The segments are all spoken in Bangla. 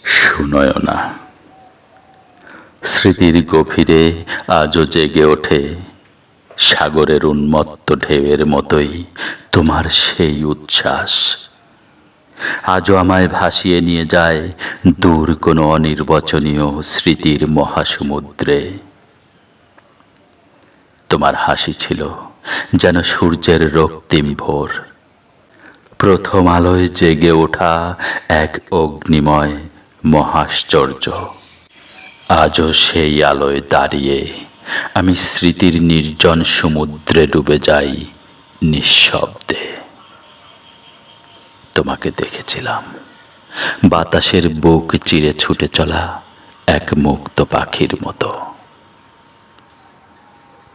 শুনয় না। স্মৃতির গভীরে আজও জেগে ওঠে সাগরের উন্মত্ত ঢেউয়ের মতোই তোমার সেই উচ্ছ্বাস। আজও আমায় ভাসিয়ে নিয়ে যায় দূর কোনো অনির্বচনীয় স্মৃতির মহাসমুদ্রে। তোমার হাসি ছিল যেন সূর্যের রক্তিম ভোর, প্রথম আলোয় জেগে ওঠা এক অগ্নিময় মহাশ্চর্য। আজও সেই আলোয় দাঁড়িয়ে আমি স্মৃতির নির্জন সমুদ্রে ডুবে যাই নিঃশব্দে। তোমাকে দেখেছিলাম বাতাসের বুক চিরে ছুটে চলা এক মুক্ত পাখির মতো।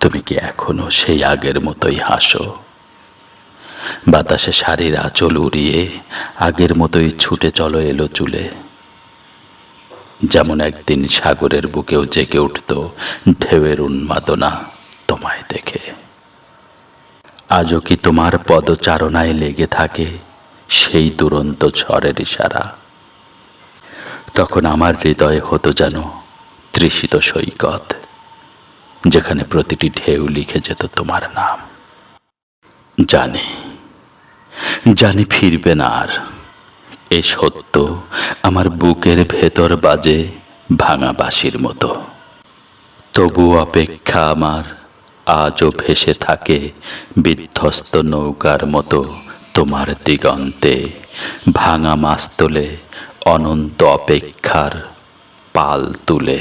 তুমি কি এখনো সেই আগের মতোই হাসো? বাতাসে শাড়ির আঁচল উড়িয়ে আগের মতোই ছুটে চলো এলো চুলে, যেমন একদিন সাগরের বুকেও জেগে উঠত ঢেউয়ের উন্মাদনা তোমায় দেখে। আজও কি তোমার পদচারণায় লেগে থাকে সেই দুরন্ত ঝড়ের ইশারা? তখন আমার হৃদয়ে হতো যেন তৃষিত সৈকত, যেখানে প্রতিটি ঢেউ লিখে যেত তোমার নাম। জানি জানি ফিরবে না আর, এ সত্য আমার বুকের ভেতর বাজে ভাঙা বাঁশির মতো। তবু অপেক্ষা আমার আজও ভেসে থাকে বিধ্বস্ত নৌকার মতো তোমার দিগন্তে, ভাঙা মাছ তোলে অনন্ত অপেক্ষার পাল তুলে।